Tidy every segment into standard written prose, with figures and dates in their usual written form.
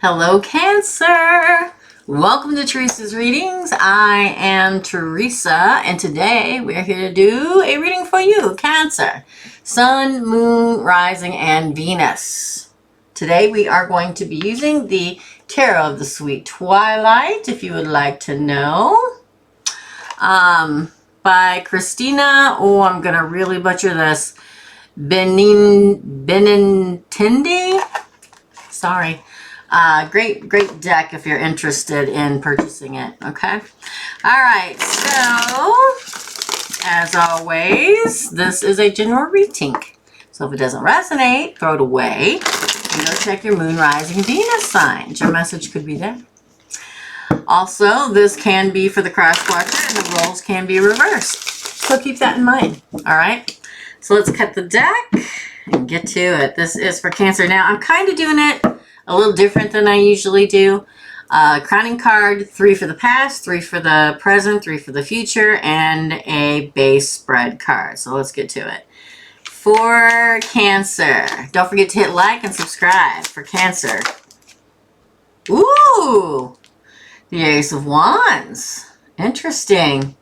Hello, Cancer. Welcome to Teresa's readings. I am Teresa, and today we are here to do a reading for you, Cancer. Sun, Moon, Rising, and Venus. Today we are going to be using the Tarot of the Sweet Twilight, if you would like to know. By Christina, I'm going to really butcher this, Benintendi. Sorry. Great deck if you're interested in purchasing it, okay? All right, so as always, this is a general reading. So if it doesn't resonate, throw it away. You go check your Moon, Rising, Venus signs. Your message could be there. Also, this can be for the cross watcher and the roles can be reversed. So keep that in mind, all right? So let's cut the deck and get to it. This is for Cancer. Now, I'm kind of doing it a little different than I usually do. Crowning card, 3 for the past, 3 for the present, 3 for the future, and a base spread card. So let's get to it. For Cancer, don't forget to hit like and subscribe for Cancer. Ooh, the Ace of Wands. Interesting.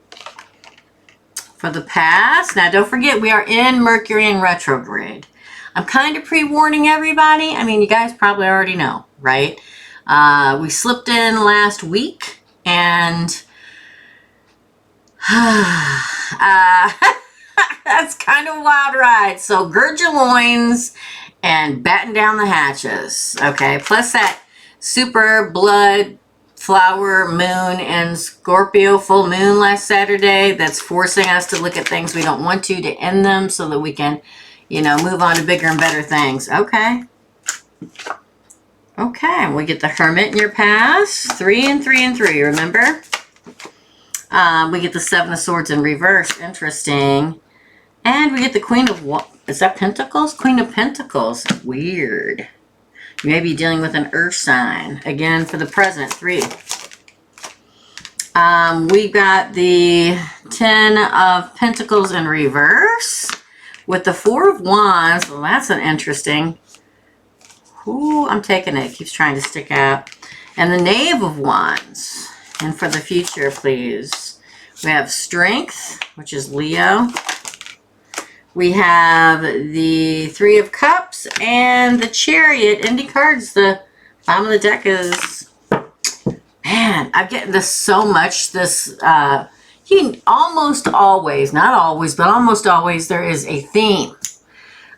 For the past, now don't forget we are in Mercury in retrograde. I'm kind of pre-warning everybody. I mean, you guys probably already know, right? We slipped in last week, and that's kind of a wild ride. So gird your loins and batten down the hatches, okay? Plus that super blood flower moon and Scorpio full moon last Saturday that's forcing us to look at things we don't want to end them so that we can, you know, move on to bigger and better things. Okay. Okay, we get the Hermit in your past. 3 and 3 and 3, remember? We get the 7 of Swords in reverse. Interesting. And we get the Queen of what? Is that Pentacles? Queen of Pentacles. Weird. You may be dealing with an earth sign. Again, for the present, 3. We've got the 10 of Pentacles in reverse. With the 4 of Wands, well, that's an interesting. Ooh, I'm taking it. It keeps trying to stick out. And the Knave of Wands. And for the future, please. We have Strength, which is Leo. We have the 3 of Cups and the Chariot. Indie cards. The bottom of the deck is... Man, I'm getting this so much. This... almost always, not always, but almost always, there is a theme.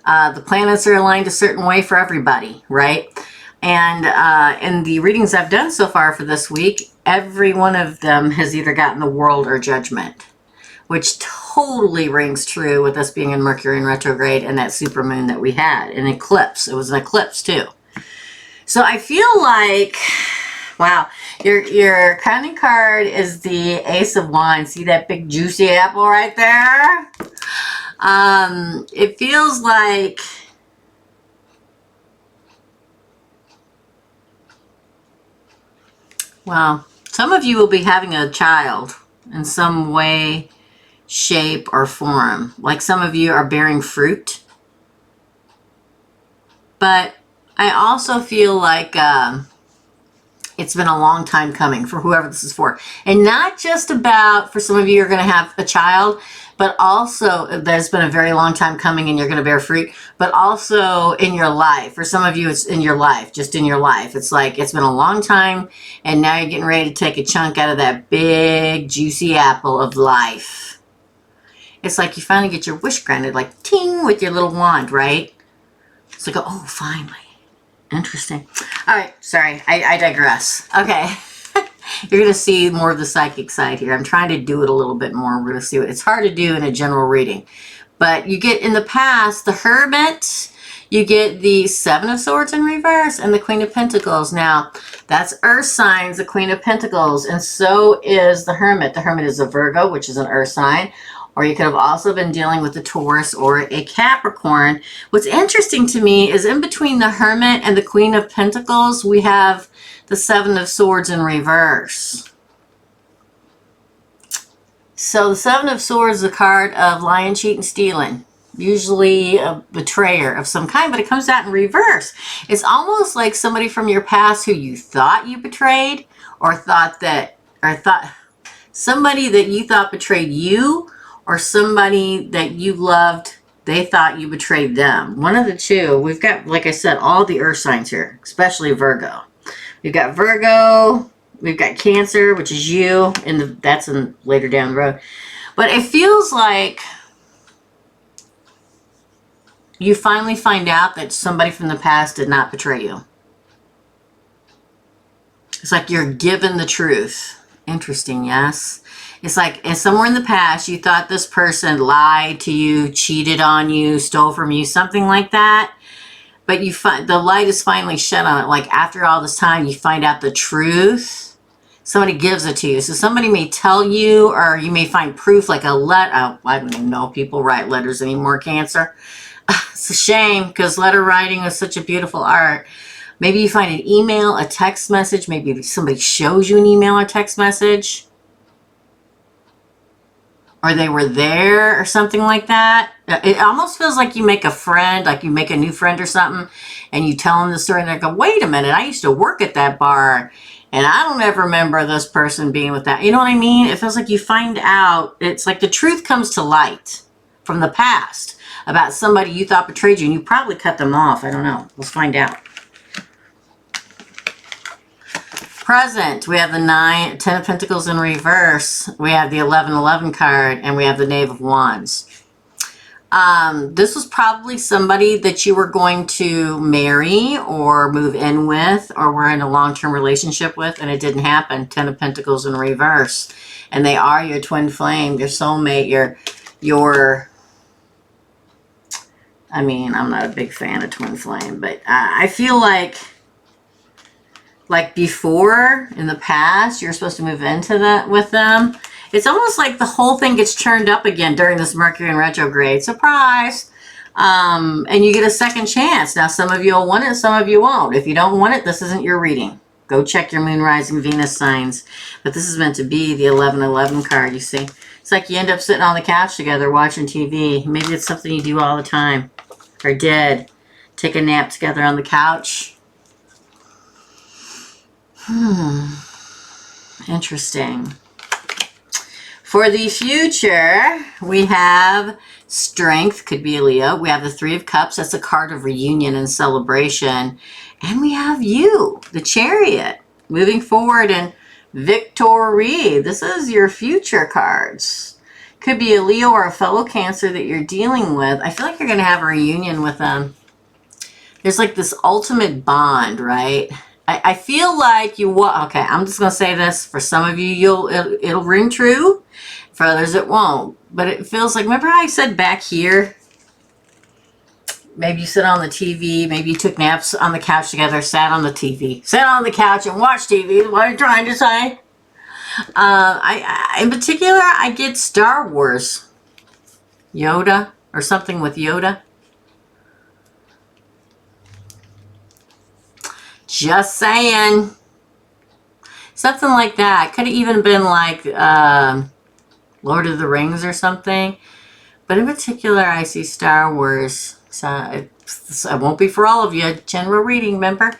The planets are aligned a certain way for everybody, right? And in the readings I've done so far for this week, every one of them has either gotten the World or Judgment, which totally rings true with us being in Mercury in retrograde and that supermoon that we had, an eclipse. It was an eclipse too. So I feel like... Wow, your crowning card is the Ace of Wands. See that big juicy apple right there? It feels like well, some of you will be having a child in some way, shape, or form. Like some of you are bearing fruit. But I also feel like it's been a long time coming for whoever this is for. And not just about, for some of you are going to have a child, but also there's been a very long time coming and you're going to bear fruit, but also in your life. For some of you, it's in your life, just in your life. It's like it's been a long time and now you're getting ready to take a chunk out of that big, juicy apple of life. It's like you finally get your wish granted, like ting with your little wand, right? It's like, oh, finally. Interesting. All right, sorry, I digress. Okay, you're going to see more of the psychic side here. I'm trying to do it a little bit more. We're going to see what it's hard to do in a general reading. But you get in the past the Hermit, you get the 7 of Swords in reverse, and the Queen of Pentacles. Now, that's Earth signs, the Queen of Pentacles, and so is the Hermit. The Hermit is a Virgo, which is an Earth sign. Or you could have also been dealing with a Taurus or a Capricorn. What's interesting to me is in between the Hermit and the Queen of Pentacles, we have the 7 of Swords in reverse. So the 7 of Swords is a card of lying, cheating, stealing. usually a betrayer of some kind, but it comes out in reverse. It's almost like somebody from your past who you thought you betrayed, or thought somebody that you thought betrayed you, or somebody that you loved, they thought you betrayed them. One of the two. We've got, like I said, all the earth signs here, especially Virgo. We've got Virgo, we've got Cancer, which is you, and that's in later down the road. But it feels like you finally find out that somebody from the past did not betray you. It's like you're given the truth. Interesting, yes? It's like somewhere in the past you thought this person lied to you, cheated on you, stole from you, something like that. But you find the light is finally shed on it. Like after all this time, you find out the truth. Somebody gives it to you. So somebody may tell you, or you may find proof, like a letter. I don't even know if people write letters anymore, Cancer. It's a shame, because letter writing is such a beautiful art. Maybe you find an email, a text message. Maybe somebody shows you an email or text message. Or they were there or something like that. It almost feels like you make a friend, like you make a new friend or something, and you tell them the story, and they go, wait a minute, I used to work at that bar, and I don't ever remember this person being with that. You know what I mean? It feels like you find out, it's like the truth comes to light from the past about somebody you thought betrayed you, and you probably cut them off. I don't know. Let's find out. Present, we have the 10 of Pentacles in reverse. We have the 1111 card, and we have the Knave of Wands. This was probably somebody that you were going to marry or move in with, or were in a long-term relationship with, and it didn't happen. 10 of Pentacles in reverse. And they are your twin flame, your soulmate, your I mean, I'm not a big fan of twin flame, but I feel like before, in the past, you're supposed to move into that with them. It's almost like the whole thing gets churned up again during this Mercury in retrograde. Surprise! And you get a second chance. Now, some of you will want it, some of you won't. If you don't want it, this isn't your reading. Go check your moon, rising, Venus signs. But this is meant to be the 1111 card, you see. It's like you end up sitting on the couch together watching TV. Maybe it's something you do all the time. Or did. Take a nap together on the couch. Interesting. For the future, we have Strength, could be a Leo. We have the 3 of Cups. That's a card of reunion and celebration. And we have you, the Chariot, moving forward in victory. This is your future cards. Could be a Leo or a fellow Cancer that you're dealing with. I feel like you're going to have a reunion with them. There's like this ultimate bond, right? I feel like you will. Okay, I'm just going to say this. For some of you, it'll ring true. For others, it won't. But it feels like, remember how I said back here? Maybe you sit on the TV. Maybe you took naps on the couch together, sat on the TV. Sat on the couch and watched TV. What are you trying to say? In particular, I get Star Wars. Yoda or something with Yoda. Just saying. Something like that. Could have even been like Lord of the Rings or something. But in particular, I see Star Wars. So it won't be for all of you. General reading, remember?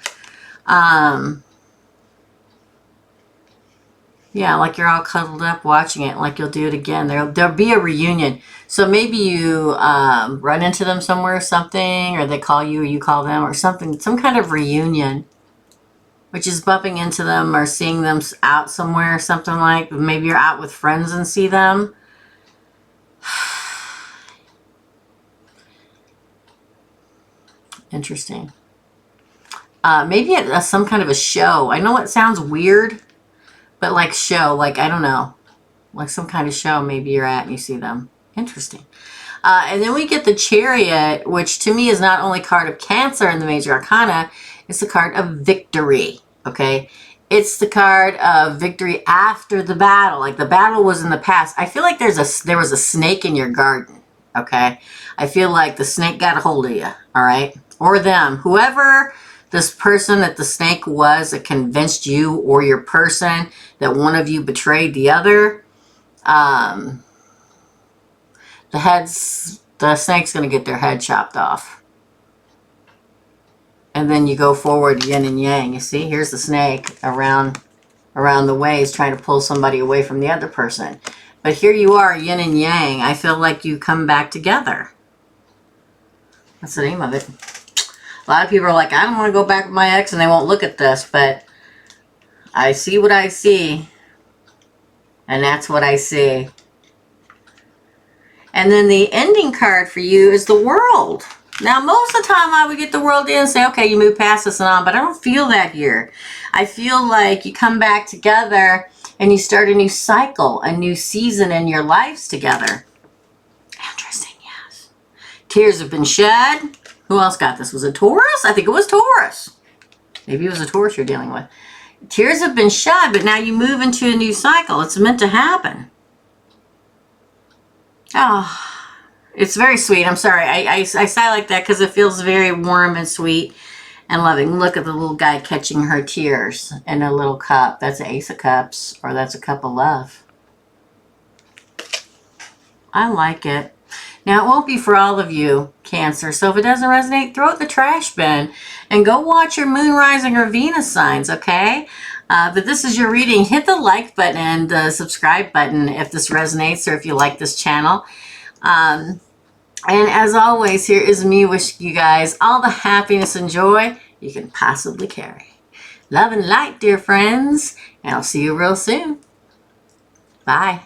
Yeah, like you're all cuddled up watching it. Like you'll do it again. There'll be a reunion. So maybe you run into them somewhere or something. Or they call you or you call them or something. Some kind of reunion. Which is bumping into them or seeing them out somewhere or something like. Maybe you're out with friends and see them. Interesting. Maybe at some kind of a show. I know it sounds weird, but like show, like I don't know. Like some kind of show maybe you're at and you see them. Interesting. And then we get the Chariot, which to me is not only a card of Cancer in the Major Arcana, it's a card of victory, okay? It's the card of victory after the battle. Like the battle was in the past. I feel like there was a snake in your garden, okay? I feel like the snake got a hold of you, all right? Or them. Whoever this person that the snake was that convinced you or your person that one of you betrayed the other, the the snake's going to get their head chopped off. And then you go forward, yin and yang. You see, here's the snake around the ways trying to pull somebody away from the other person. But here you are, yin and yang. I feel like you come back together. That's the name of it. A lot of people are like, I don't want to go back with my ex, and they won't look at this, but I see what I see. And that's what I see. And then the ending card for you is the World. Now, most of the time I would get the World in and say, okay, you move past this and on, but I don't feel that here. I feel like you come back together and you start a new cycle, a new season in your lives together. Interesting, yes. Tears have been shed. Who else got this? Was it Taurus? I think it was Taurus. Maybe it was a Taurus you're dealing with. Tears have been shed, but now you move into a new cycle. It's meant to happen. Oh, it's very sweet. I'm sorry. I say like that because it feels very warm and sweet and loving. Look at the little guy catching her tears in a little cup. That's an Ace of Cups, or that's a cup of love. I like it. Now, it won't be for all of you, Cancer, so if it doesn't resonate, throw it in the trash bin and go watch your moon rising or Venus signs, okay? But this is your reading. Hit the like button and the subscribe button if this resonates or if you like this channel. And as always, here is me wishing you guys all the happiness and joy you can possibly carry. Love and light, dear friends, and I'll see you real soon. Bye.